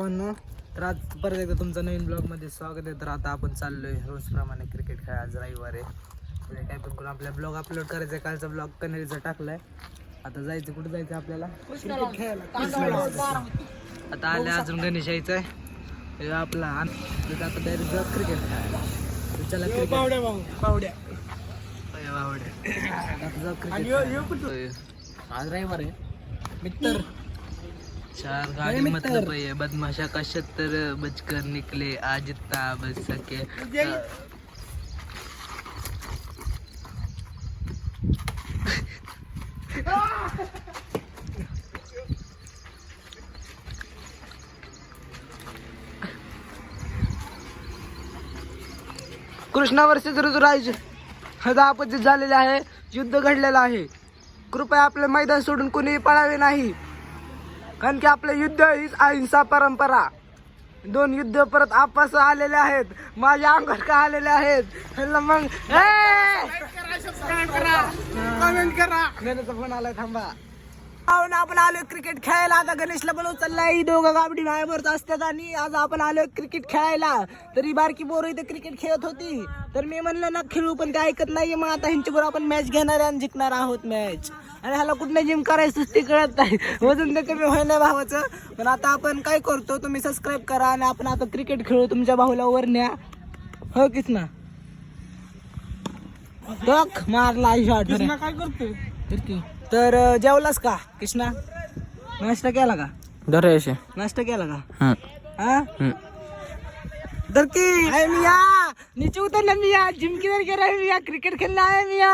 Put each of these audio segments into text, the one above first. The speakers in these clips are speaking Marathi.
भावांनो, तर आज परत एकदा तुमचं नवीन ब्लॉगमध्ये स्वागत आहे. तर आता आपण चाललोय रोजप्रमाणे क्रिकेट खेळ. आज रविवार आहे, तर काय पण करून आपल्या ब्लॉग अपलोड करायचा. कालचा ब्लॉग कन्हेरीचा टाकलाय. आता जायचं कुठं जायचं आपल्याला? क्रिकेट खेळायला. आता आले अजून गणेश यायचं आहे आपला. आता डायरेक्ट जाऊ क्रिकेट खेळायला. चला पावड्या आज रविवार आहे मित्र. चार गाड़ी मतलब है बदमाशा का 76 बजकर निकले आज इतना बज सके. कृष्णा वर्सेस ऋतुराज हदापती झालेले आहे. युद्ध घडलेलं आहे. कृपया आपलं मैदान सोडून कोणी पळावे नाही, कारण की आपलं युद्ध हीच अहिंसा परंपरा. दोन युद्ध परत आपस आलेले आहेत. माझ्या अंगावर का आलेले आहेत मग कमेंट करा. गणेशचा फोन आलाय, थांबा. आपण आलोय क्रिकेट खेळायला. आता गणेशला बोलव चाललाय. दोघं गाबडी भायावरच असतात आणि आज आपण आलोय क्रिकेट खेळायला. तरी बारकी पोरं इथे क्रिकेट खेळत होती, तर मी म्हणलं ना खेळू, पण ते ऐकत नाहीये. मग आता ह्यांच्याबरोबर आपण मॅच घेणार आणि जिंकणार आहोत मॅच. आणि ह्याला कुठलं जिम करायचं ते कळत नाही. वजन ते कमी होय नाही भावाचं. पण आता आपण काय करतो, तुम्ही सबस्क्राईब करा आणि आपण आता क्रिकेट खेळू. तुमच्या भाऊला वर न्या. हो किस ना मारला शॉट. काय करतोय तर जेवलास का कृष्णा? नाश्ता केला का? नाश्ता केला का? तर की आहे मिया नीचे उतरला मिया. जिम किधर गेला मिया? क्रिकेट खेळला आहे मिया.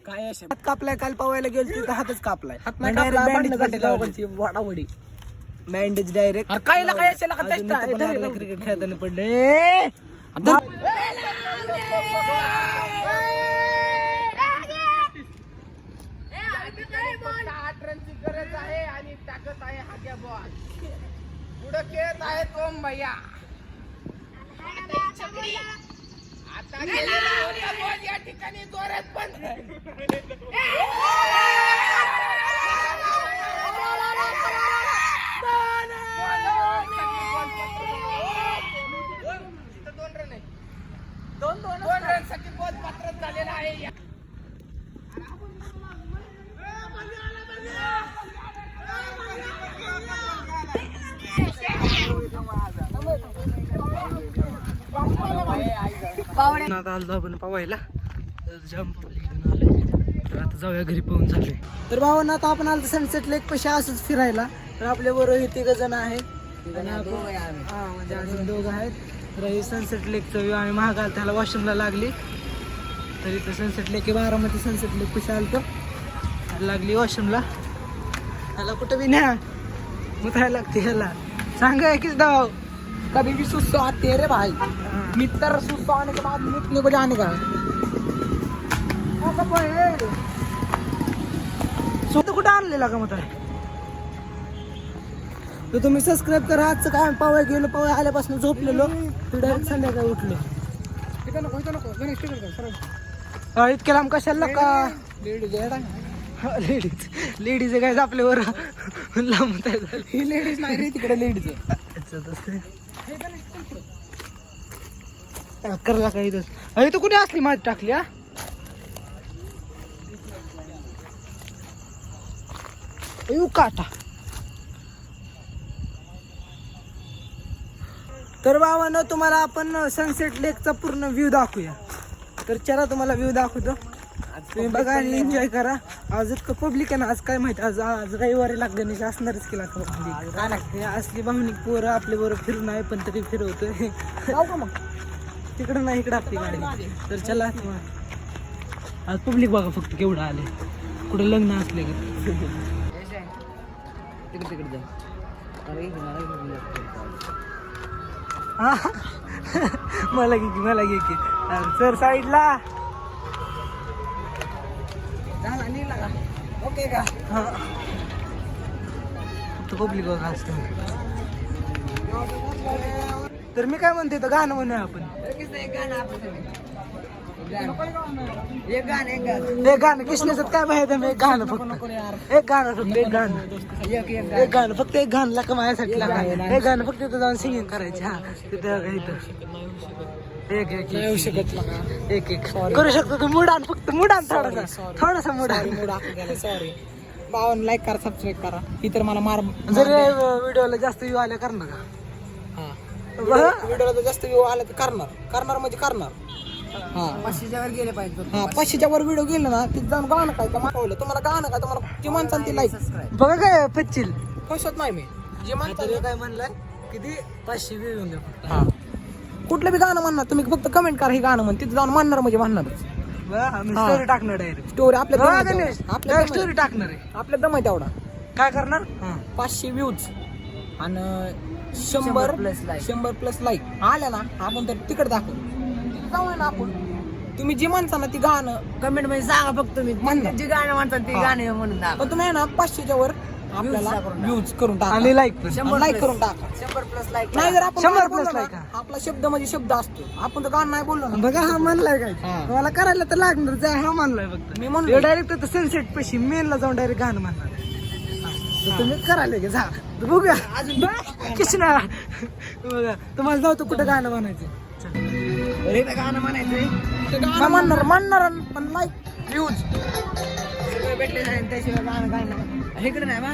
काय हात कापलाय. काल पवायला गेलो तिथं हातच कापलाय. वाडावडी बँडेज डायरेक्ट. काय क्रिकेट खेळताना पडले. गरज आहे आणि टाकत आहे हाग्या बॉल. पुढे खेळत आहे तोम भैया. आता गेलेला बॉल या ठिकाणी जोरात बंद. दोन रन साठी बॉल पात्र झालेला आहे. आता आलो आपण पवायला. तर आता जाऊया घरी पाहून झाले. तर भावांना आता आपण आलो सनसेट लेक पशी असंच फिरायला. तर आपल्या बरोबर हे 3 जण आहेत. म्हणजे अजून 2 आहेत. तर हे सनसेट लेकचा व्ह्यू आम्ही महागाल त्याला वॉशरूमला लागली. तर इथं सनसेट लेक बारामती सनसेट लेक पशी आलतो. लागली वॉशरूमला. ह्याला कुठं बी न्या मुतायला लागते. ह्याला सांगा किस दाव कभी भी सुस्सो आते रे भाई. मित्र सुस्सो आने के बाद मिटने को जाने का सुद्धा कुठं आणलेला का मग? तर तुम्ही सबस्क्राईब करा. आजचं काय पावाय गेलो, पावाय आल्यापासून झोपलेलो, तर डायरेक्ट संध्याकाळी उठलो. इतक्या लांब कशाला का? लेडीज काय आपल्यावर लांब. ही लेडीज नाही रे, तिकडे लेडीज करला काही. अरे तू कुठे असली माझी टाकली? काटा. तर बाबांनो, तुम्हाला आपण सनसेट लेकचा पूर्ण व्ह्यू दाखवूया. तर चला तुम्हाला व्ह्यू दाखवतो. तुम्ही बघा आणि एन्जॉय करा. आज इतकं पब्लिक आहे ना. आज काय माहिती, आज रविवारी गणेश असणारच केला पब्लिक. असली भावनिक पोरं आपल्या बरोबर फिरून आहे, पण तरी फिरवतोय. मग तिकडं नाही, इकडं आपली गाडी. तर चला आज पब्लिक बघा फक्त केवढं आले. कुठं लग्न असले का तिकडे जा. मला घे की सर साईडला. ओके का? पब्लिक बघा असतं. तर मी काय म्हणते, तर गाणं म्हणूया आपण. एक गाणं कृष्णाचं काय माहिती आहे? एक गाणं फक्त एक गाणं फक्त एक गाणं लाका माझ्यासाठी लाका एक गाणं फक्त तिथं जाऊन सिंगिंग करायची. हा तिथं एक करू शकतो तू. मुडान फक्त मुडान थोडासा मुडान. सॉरी. 52 लाईक करा, सबस्क्राईब करा. ही तर मला मार जर व्हिडिओला जास्त व्ह्यू आले करणार का? व्हिडिओला जास्त व्ह्यू आला तर करणार म्हणजे करणार. 500च्या वर गेले पाहिजे. 500च्या वर व्हिडिओ गेला ना तिथे जाऊन गाणं काय तर मागवलं तुम्हाला गाणं काय तुम्हाला जे माणसाने ती लाईक बघा काय पच्चील कशात नाही मी जे माणसाने काय म्हणलाय किती 500 व्ह्यू येऊन द्या फक्त. कुठलं बी गाणं म्हणणार तुम्ही फक्त कमेंट करा हे गाणं म्हण तिथे जाऊन म्हणणार म्हणजे म्हणणारच. स्टोरी टाकणार डायरेक्ट. स्टोरी आपल्या स्टोरी टाकणार आहे. आपल्या दम आहे तेवढा. काय करणार? 500 व्ह्यूज आणि 100 प्लस लाईक आल्या ना आपण तर तिकडे दाखवू जाऊया ना आपण. तुम्ही जे म्हणता ना ती गाणं कमेंट मध्ये सांगा फक्त मी म्हणणार. जे गाणं म्हणतात ते गाणे म्हणून दाखवा. पण तुम्ही आहे ना 500च्या वर आपल्याला व्ह्यूज करून टाका आणि लाईक लाईक करून टाका. 100 प्लस लाईक नाही जर आपण 100 गाणं प्लस बोललो लाईक ना, आपला शब्द म्हणजे शब्द असतो. आपण तर गाणं नाही बोललो ना. बघा हा म्हणलाय काय हा. मला करायला तर लागणार जा. हा म्हणलाय फक्त मी म्हणलो डायरेक्ट सनसेट पशी मेनला जाऊन डायरेक्ट गाणं म्हणणार. तर तुम्ही करायला की जा बघूया अजून कृष्णा बघा तुम्हाला जाऊ कुठं गाणं म्हणायचं. गाणं म्हणायचंय गाणं म्हणणार पण लाईक व्ह्यूज सगळे भेटले नाही त्याशिवाय गाणं गाणं इकडे नाही बा.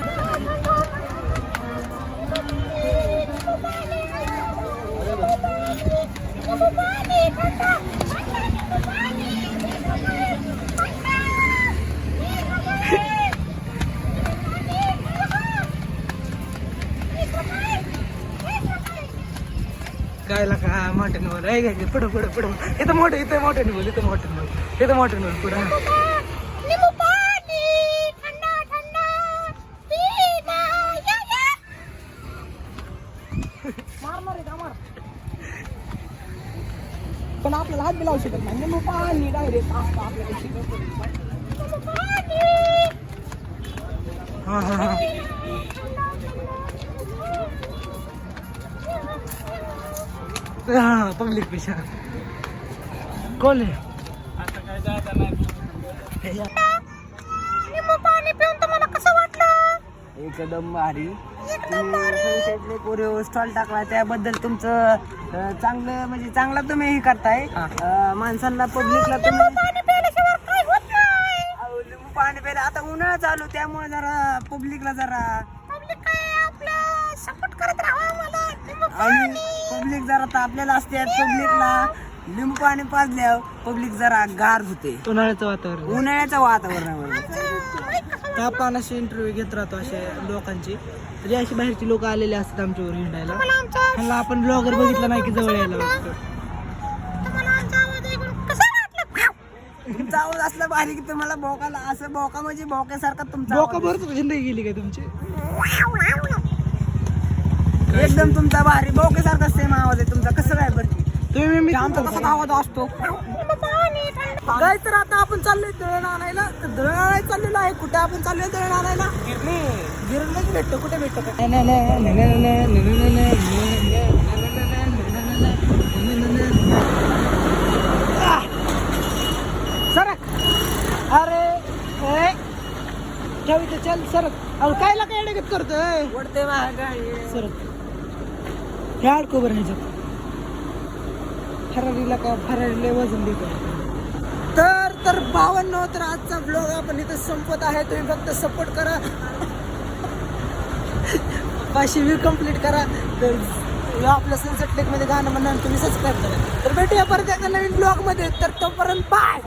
काय का मोठ्याने बोल आहे पुढं पुढं पुढं इथं मोठं इथं मोठ्याने बोल इथं मोठ्याने बोल इथं मोठ्याने बोल पुढं. पण आपल्याला हात बी लावू शकत नाही. मग पाणी डायरेक्ट असतं आपल्याकडे. हा हा हा हा पब्लिक पेशा कोण आहे? पाणी पिऊन तुम्हाला कसं वाटलं? एकदम भारी. स्टॉल टाकला त्याबद्दल तुमचं चांगलं म्हणजे चांगला तुम्ही हे करताय. माणसांना पब्लिकला तुम्ही लिंबू पाणी प्यायला आता उन्हाळा चालू त्यामुळे जरा पब्लिकला जरा सपोर्ट करत राहा मला. आणि पब्लिक जरा तापलेला असते पब्लिकला लिंबू पाणी पाजल्यावर पब्लिक जरा गार होते. उन्हाळ्याचं वातावरणावर आपण असे इंटरव्ह्यू घेत राहतो अशा लोकांची. तरी अशी बाहेरची लोक आलेले असतात आमच्यावर हिंडायला. ह्याला आपण ब्लॉगर बघितलं नाही की जवळ यायला वाटतं. तुमचा आवाज असला भारी की तुम्हाला भोकाला असं भोका म्हणजे भोक्यासारखा तुमचा भोका भरतो. जिंदगी गेली काय तुमची? एकदम तुमचा भारी भोक्यासारखा सेम आवाज आहे तुमचा. कसं काय बरं तुम्ही आमचा कसा आवाज असतो काय? तर आता आपण चाललोय दळण आणायला. दळण आणायला चाललेलं आहे. कुठे आपण चाललोय दळण आणायला? गिरणीच भेटतो. कुठे भेटतो? सरक अरे ठेवी ते चल सरक. अरे कायला काय अडगत करतोय? वडते सरक हे अडको बरं ह्याच्यात. फरारीला का फरारीला वजन देतो. तर भावांनो तर आजचा ब्लॉग आपण इथं संपत आहे. तुम्ही फक्त सपोर्ट करा. 500 व्ह्यू कंप्लीट करा. तर आपल्या सनसेट लेक मध्ये गाणं म्हणणार तुम्ही सबस्क्राईब करा. तर भेटूया परत एका नवीन ब्लॉग मध्ये. तर तोपर्यंत बाय.